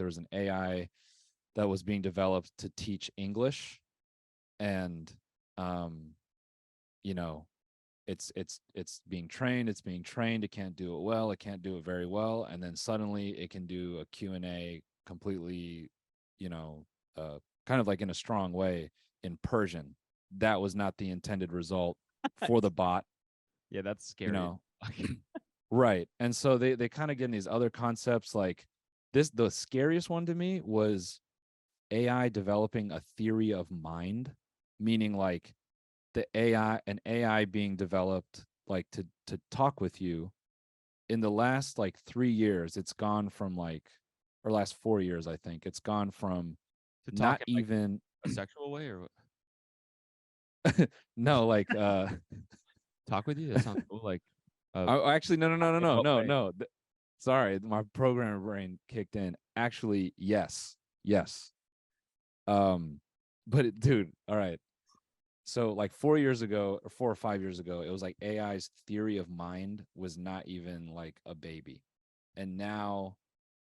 there was an AI that was being developed to teach English, and you know, it's being trained, it can't do it well, it can't do it very well, and then suddenly it can do a Q&A completely, you know, kind of like in a strong way in Persian. That was not the intended result for the bot, Yeah, that's scary. you know. Right. And so they kind of get in these other concepts like this. The scariest one to me was AI developing a theory of mind, meaning like an AI being developed like to talk with you. In the last like 3 years, it's gone from like, or last 4 years, I think it's gone from To talk not in like even a sexual way or what? no, like Talk with you? That sounds cool. Like actually in what way? no. Sorry, my programmer brain kicked in. Actually, yes. Yes. But dude, all right. So like 4 years ago, or 4 or 5 years ago, it was like AI's theory of mind was not even like a baby. And now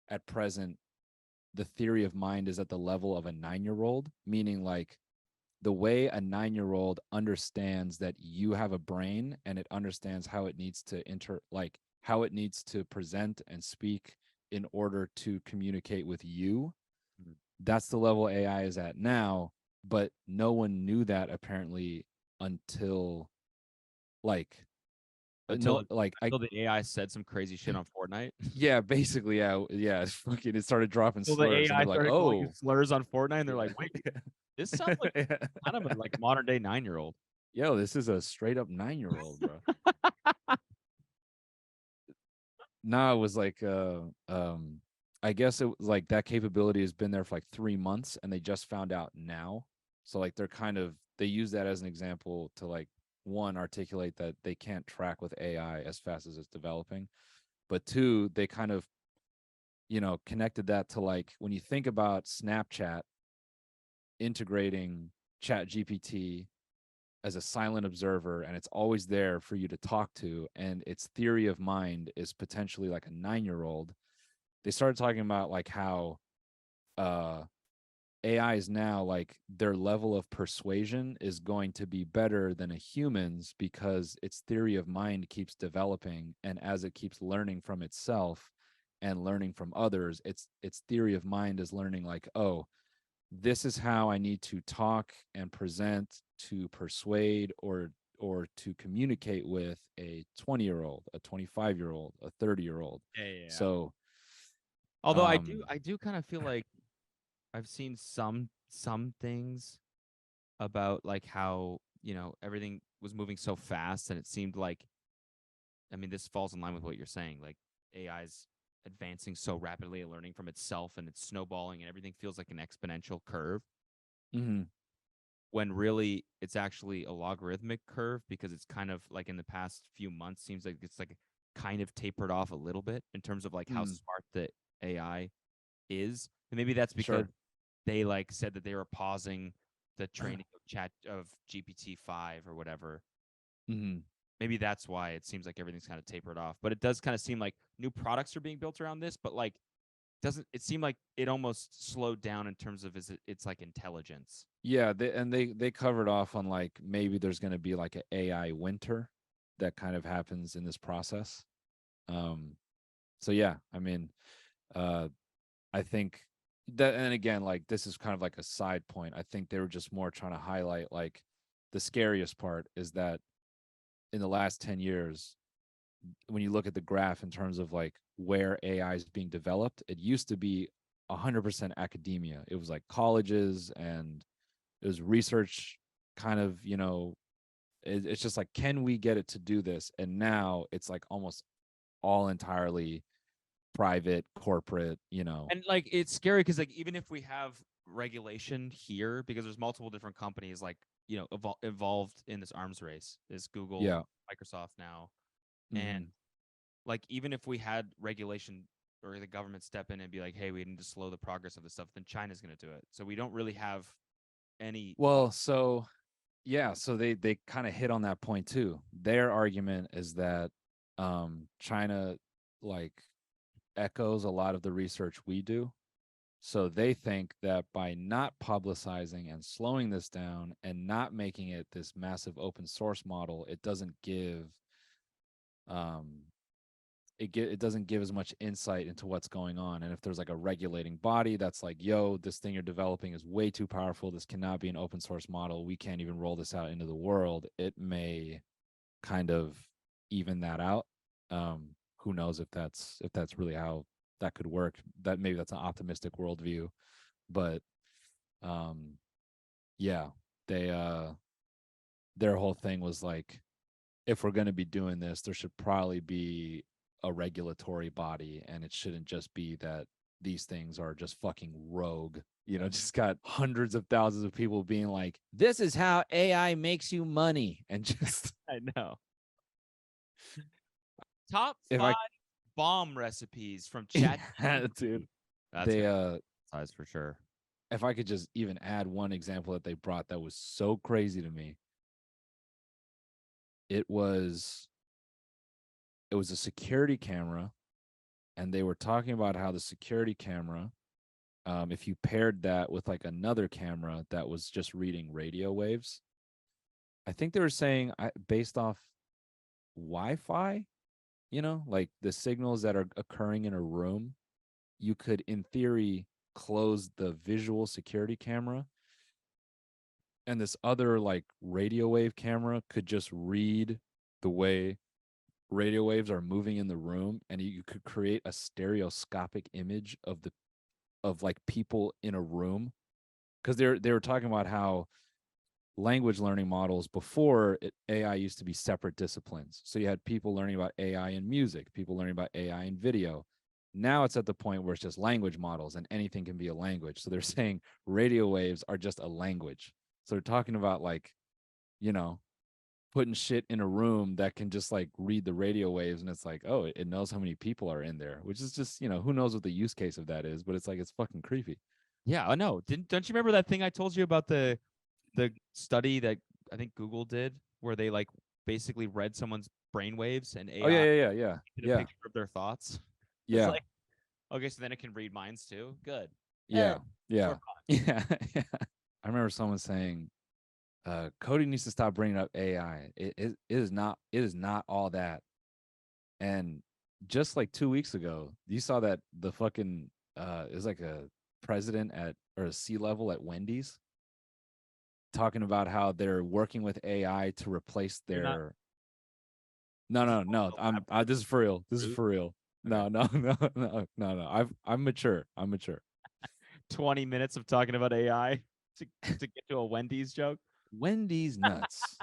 at present, the theory of mind is at the level of a 9-year-old, meaning like the way a 9-year-old understands that you have a brain, and it understands how it needs to how it needs to present and speak in order to communicate with you. Mhm. That's the level AI is at now, but no one knew that apparently until like Until no like I until the AI said some crazy shit on Fortnite. yeah, basically, yeah, fucking it started dropping Until the slurs and AI they're like, started calling you "Oh, slurs on Fortnite, and they're like, "Wait, this sounds like yeah." kind of a like modern day 9-year-old." Yo, this is a straight up 9-year-old, bro. No, it was like I guess it was like that capability has been there for like 3 months and they just found out now. So like they use that as an example to like one, articulate that they can't track with AI as fast as it's developing. But two, they kind of, connected that to like when you think about Snapchat integrating Chat GPT as a silent observer, and it's always there for you to talk to, and its theory of mind is potentially like a 9-year-old. They started talking about like how uh AI is now like their level of persuasion is going to be better than a human's because its theory of mind keeps developing, and as it keeps learning from itself and learning from others, its theory of mind is learning like, oh, this is how I need to talk and present to persuade or to communicate with a 20-year-old, a 25-year-old, a 30-year-old. Yeah, yeah, yeah. So, Although um, I do kind of feel like I've seen some things about like how everything was moving so fast, and it seemed like, I mean, this falls in line with what you're saying. Like AI's advancing so rapidly and learning from itself, and it's snowballing, and everything feels like an exponential curve. mhm, When really it's actually a logarithmic curve, because it's kind of like in the past few months seems like it's like kind of tapered off a little bit in terms of like how mm, smart the AI is. And maybe that's because sure. they like said that they were pausing the training of chat of GPT-5 or whatever. Mhm. Maybe that's why it seems like everything's kind of tapered off. But it does kind of seem like new products are being built around this, but like doesn't it seem like it almost slowed down in terms of it's like intelligence. Yeah, they covered off on like maybe there's going to be like an AI winter that kind of happens in this process. Um, so yeah, I mean, uh, I think that, and again, like this is kind of like a side point. I think they were just more trying to highlight like the scariest part is that in the last 10 years, when you look at the graph in terms of like where AI is being developed, it used to be 100% academia. It was like colleges and it was research kind of, it's just like, can we get it to do this? And now it's like almost all entirely private, corporate. And like it's scary because like even if we have regulation here, because there's multiple different companies like involved in this arms race, is Google, Yeah. Microsoft now, and Hmm. like even if we had regulation or the government step in and be like, hey, we need to slow the progress of this stuff, then China's going to do it. So we don't really have any. Well, so yeah, so they kind of hit on that point too. Their argument is that China like echoes a lot of the research we do. So they think that by not publicizing and slowing this down and not making it this massive open source model, it doesn't give um, it doesn't give as much insight into what's going on. And if there's like a regulating body that's like, yo, this thing you're developing is way too powerful, this cannot be an open source model, we can't even roll this out into the world, it may kind of even that out. Who knows if that's really how that could work. That maybe that's an optimistic worldview, but um yeah, they their whole thing was like, if we're going to be doing this, there should probably be a regulatory body, and it shouldn't just be that these things are just fucking rogue. You know, just got hundreds of thousands of people being like, this is how AI makes you money. And just, I know. Top if 5 I, bomb recipes from Chat. dude, That's they, gonna size for sure. if I could just even add one example that they brought that was so crazy to me, it was, it was a security camera, and they were talking about how the security camera, if you paired that with like another camera that was just reading radio waves, I think they were saying based off Wi-Fi, you know, like the signals that are occurring in a room, you could, in theory, close the visual security camera, and this other like radio wave camera could just read the way radio waves are moving in the room, and you could create a stereoscopic image of like people in a room, because they were talking about how language learning models before AI used to be separate disciplines. So you had people learning about AI in music, people learning about AI in video. Now it's at the point where it's just language models and anything can be a language. So they're saying radio waves are just a language. So they're talking about like, you know, putting shit in a room that can just like read the radio waves, and it's like, oh, it knows how many people are in there, which is just, you know, who knows what the use case of that is, but it's like, it's fucking creepy. Yeah, I know. Don't you remember that thing I told you about the study that I think Google did where they like basically read someone's brainwaves and Oh yeah, AI yeah, yeah, yeah, did a yeah, picture of their thoughts? It's yeah, like, okay, so then it can read minds too. Good. yeah, We're yeah, yeah, yeah. I remember someone saying, Cody needs to stop bringing up AI. It is not all that. And just like 2 weeks ago, you saw that the fucking it was like a president at, or a C level at Wendy's, talking about how they're working with AI to replace You're not. their. No, Is he no, no. elaborate? This is for real. This is Rude? for real. Okay. No, no, no, no, no, no. I'm mature. I'm mature. 20 minutes of talking about AI to to get to a Wendy's joke. Wendy's nuts.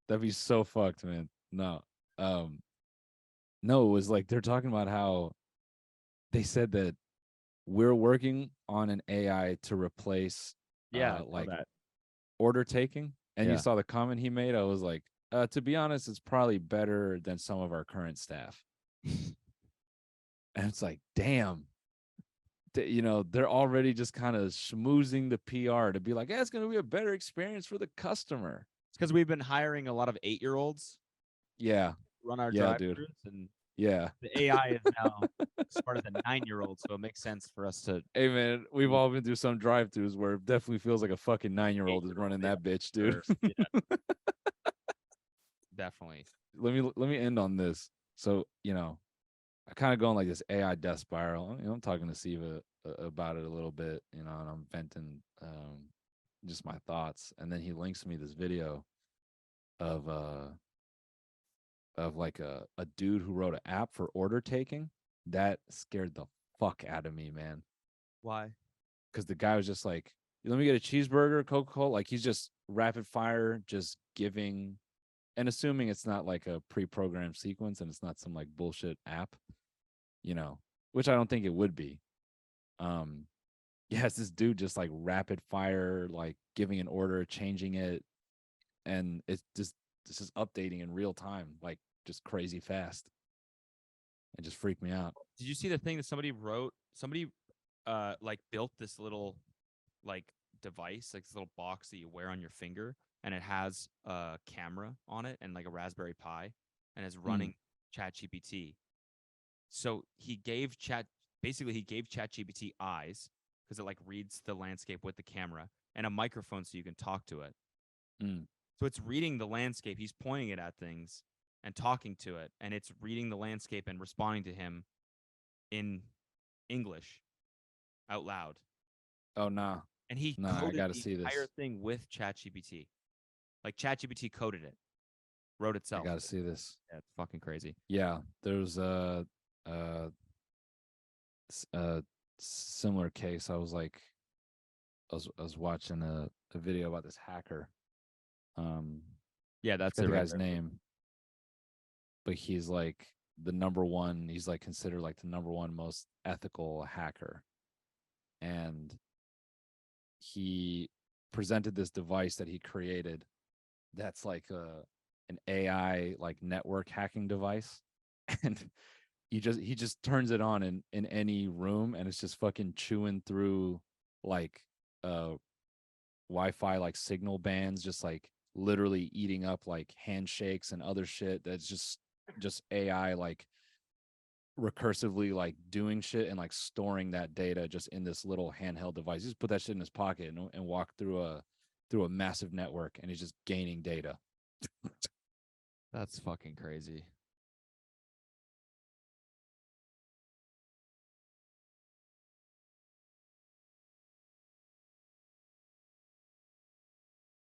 That'd be so fucked, man. No. Um, no, it was like they're talking about how they said that we're working on an AI to replace Yeah, I know like that. order taking. And you Yeah. saw the comment he made. I was like, to be honest, it's probably better than some of our current staff. And it's like, damn, you know, they're already just kind of schmoozing the PR to be like, yeah, it's going to be a better experience for the customer. It's because we've been hiring a lot of 8-year-olds Yeah. to run our Yeah, dude. drive-throughs, and Yeah. the AI is now smarter than 9-year-olds, so it makes sense for us to Hey, man, we've use all been through some drive throughs where it definitely feels like a fucking 9-year-old is 8-year-old. running Yeah, that bitch, dude. sure. Yeah, definitely. Let me end on this. So, you know, I kind of go on like this AI death spiral. You know, I'm talking to Siva about it a little bit, you know, and I'm venting just my thoughts. And then he links me this video of like a dude who wrote an app for order taking. That scared the fuck out of me, man. Why? Because the guy was just like, let me get a cheeseburger, Coca-Cola. Like, he's just rapid fire, just giving, and assuming it's not like a pre-programmed sequence and it's not some like bullshit app, you know, which I don't think it would be. Um, yes, this dude just like rapid fire, like giving an order, changing it, and it's just this is updating in real time, like just crazy fast. It just freaked me out. Did you see the thing that somebody wrote? Somebody like built this little like device, like this little box that you wear on your finger, and it has a camera on it and like a Raspberry Pi, and it's Mm. running ChatGPT. So he gave ChatGPT eyes because it like reads the landscape with the camera and a microphone so you can talk to it. Mm. So it's reading the landscape. He's pointing it at things and talking to it, and it's reading the landscape and responding to him in English out loud. Oh no, And he no, I coded got to the see entire this. thing with ChatGPT. Like ChatGPT coded it, wrote I itself. got to see this. Yeah, it's fucking crazy. Yeah, there's a, a similar case. I was watching a video about this hacker. Yeah, I that's forget it the right guy's there. name, but he's like the number one. He's like considered like the number one most ethical hacker, and he presented this device that he created that's like an AI like network hacking device, and he just turns it on in any room, and it's just fucking chewing through like uh Wi-Fi like signal bands, just like literally eating up like handshakes and other shit. That's just AI like recursively like doing shit and like storing that data just in this little handheld device. He just put that shit in his pocket and walk through a massive network, and he's just gaining data. That's fucking crazy.